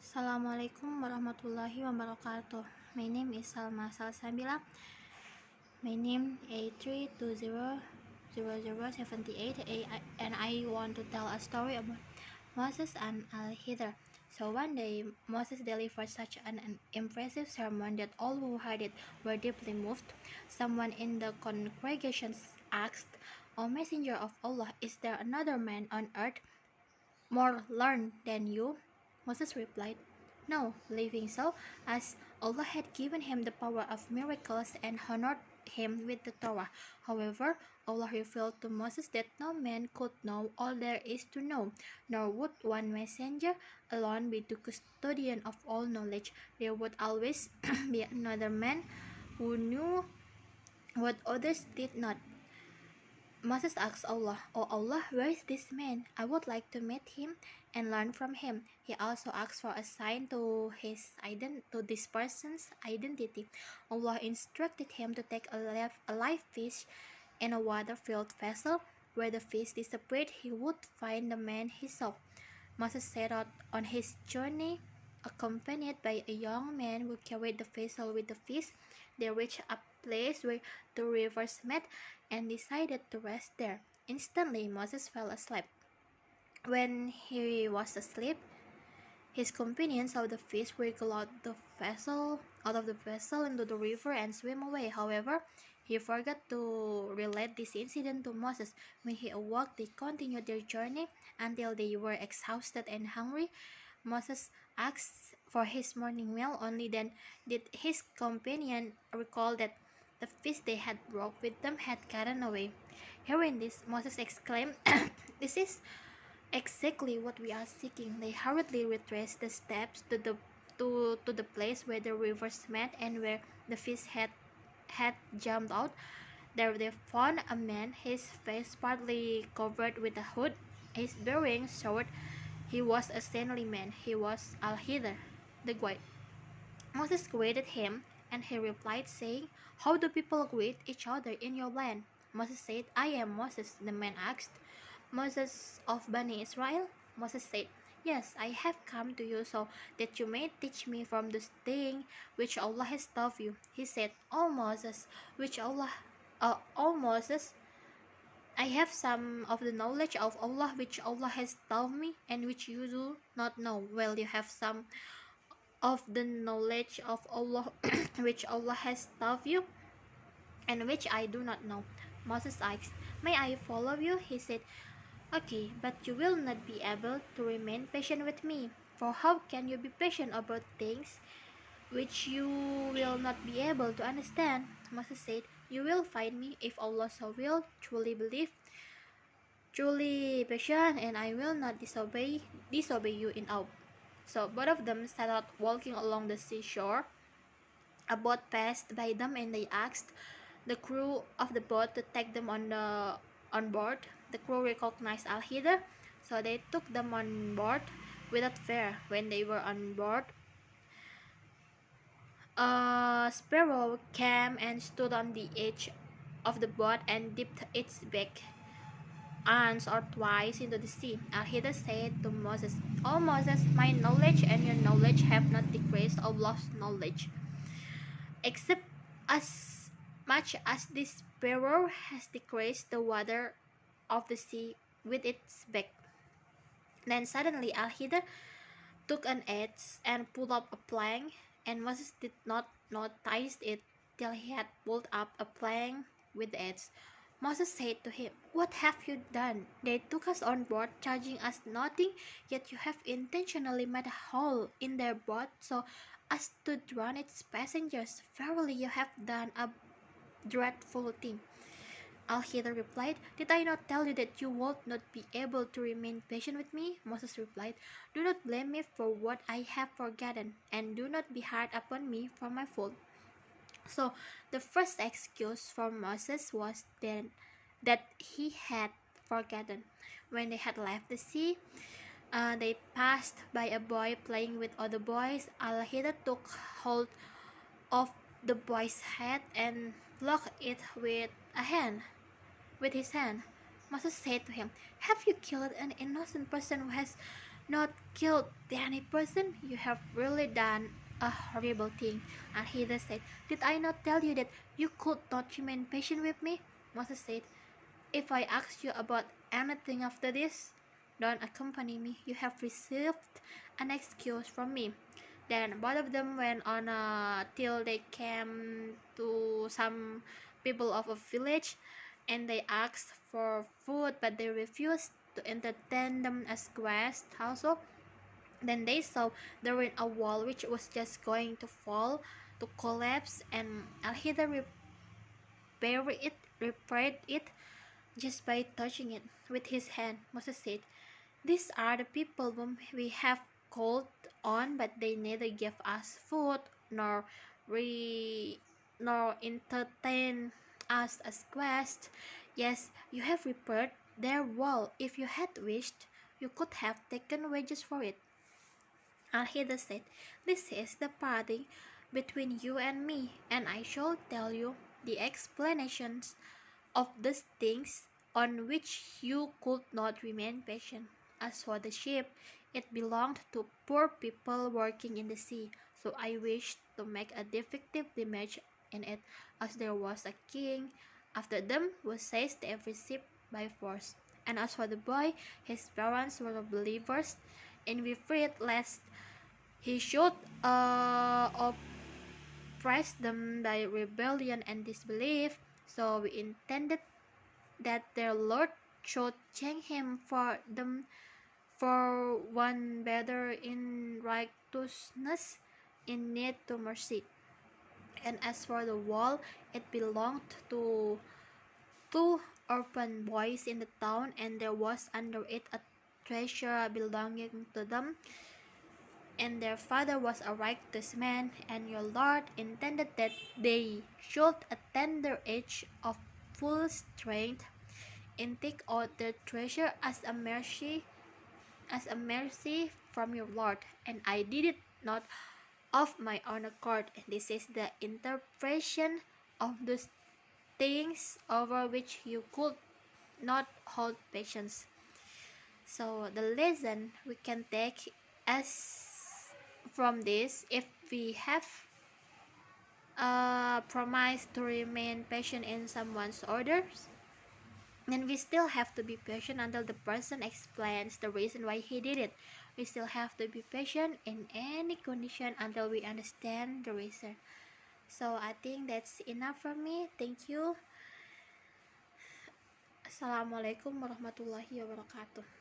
Assalamualaikum warahmatullahi wabarakatuh. My name is Salma Salsabila. My name is 3200078, and I want to tell a story about Moses and Al-Hidr. So one day Moses delivered such an impressive sermon that all who heard it were deeply moved. Someone in the congregation asked, "O messenger of Allah, is there another man on earth more learned than you?" Moses replied, "No, believing so, as Allah had given him the power of miracles and honored him with the Torah. However, Allah revealed to Moses that no man could know all there is to know, nor would one messenger alone be the custodian of all knowledge. There would always be another man who knew what others did not." Moses asked Allah, "Oh Allah, where is this man? I would like to meet him and learn from him." He also asked for a sign to this person's identity. Allah instructed him to take a live fish in a water-filled vessel. Where the fish disappeared, he would find the man he sought. Moses set out on his journey, accompanied by a young man who carried the vessel with the fish. They reached a place where two rivers met and decided to rest there. Instantly, Moses fell asleep. When he was asleep, his companions saw the fish wriggle out of the vessel into the river and swim away. However, he forgot to relate this incident to Moses. When he awoke, they continued their journey until they were exhausted and hungry. Moses asked for his morning meal. Only then did his companion recall that the fish they had brought with them had gotten away. Hearing this, Moses exclaimed, "This is exactly what we are seeking." They hurriedly retraced the steps to the place where the rivers met and where the fish had jumped out. There they found a man, his face partly covered with a hood. His bearing showed he was a saintly man. He was Al-Hidr, the guide. Moses greeted him, and he replied, saying, "How do people greet each other in your land?" Moses said, "I am Moses." The man asked, "Moses of Bani Israel?" Moses said, "Yes, I have come to you so that you may teach me from the thing which Allah has taught you." He said, O Moses, I have some of the knowledge of Allah which Allah has taught me and which you do not know. Well, you have some of the knowledge of Allah which Allah has taught you and which I do not know. Moses asked, "May I follow you?" He said, "Okay, but you will not be able to remain patient with me. For how can you be patient about things which you will not be able to understand?" Moses said, "You will find me, if Allah so will, truly patient, and I will not disobey you in awe." So both of them set out walking along the seashore. A boat passed by them, and they asked the crew of the boat to take them on board. The crew recognized Al-Hidr, so they took them on board without fear. When they were on board, a sparrow came and stood on the edge of the boat and dipped its beak once or twice into the sea. Al-Hidr said to Moses, "O Moses, my knowledge and your knowledge have not decreased Allah's knowledge, except as much as this sparrow has decreased the water of the sea with its beak." Then suddenly Al-Hidr took an adze and pulled up a plank, and Moses did not notice it till he had pulled up a plank with the adze. Moses said to him, "What have you done? They took us on board, charging us nothing, yet you have intentionally made a hole in their boat so as to drown its passengers. Verily, you have done a dreadful thing." Al-Hidr replied, "Did I not tell you that you would not be able to remain patient with me?" Moses replied, "Do not blame me for what I have forgotten, and do not be hard upon me for my fault." So the first excuse for Moses was that he had forgotten. When they had left the sea, they passed by a boy playing with other boys. Al-Hidr took hold of the boy's head and plucked it with his hand. Moses said to him, "Have you killed an innocent person who has not killed any person, you have really done a horrible thing. And he then said, did I not tell you that you could not remain patient with me? Moses said, if I ask you about anything after this, don't accompany me. You have received an excuse from me. Then both of them went on till they came to some people of a village, and they asked for food, but they refused to entertain them as guests also. Then they saw there was a wall which was just going to fall, to collapse, and Al-Hidr repaired it just by touching it with his hand. Moses said, these are the people whom we have called on, but they neither gave us food nor re nor entertain us as guests. Yes, you have repaired their wall. If you had wished, you could have taken wages for it. Al-Hidr said, this is the parting between you and me, and I shall tell you the explanations of these things on which you could not remain patient. As for the ship, it belonged to poor people working in the sea, so I wished to make a defective image in it, as there was a king after them who seized every ship by force. And as for the boy, his parents were believers, and we feared lest he should oppress them by rebellion and disbelief, so we intended that their Lord should change him for them for one better in righteousness, in need to mercy. And as for the wall, it belonged to two orphan boys in the town, and there was under it a treasure belonging to them, and their father was a righteous man, and your Lord intended that they should attain their age of full strength and take out their treasure as a mercy from your Lord. And I did it not of my own accord. And this is the interpretation of those things over which you could not hold patience. So the lesson we can take as from this, if we have promised to remain patient in someone's orders, and we still have to be patient until the person explains the reason why he did it. We still have to be patient in any condition until we understand the reason. So I think that's enough from me. Thank you. Assalamualaikum warahmatullahi wabarakatuh.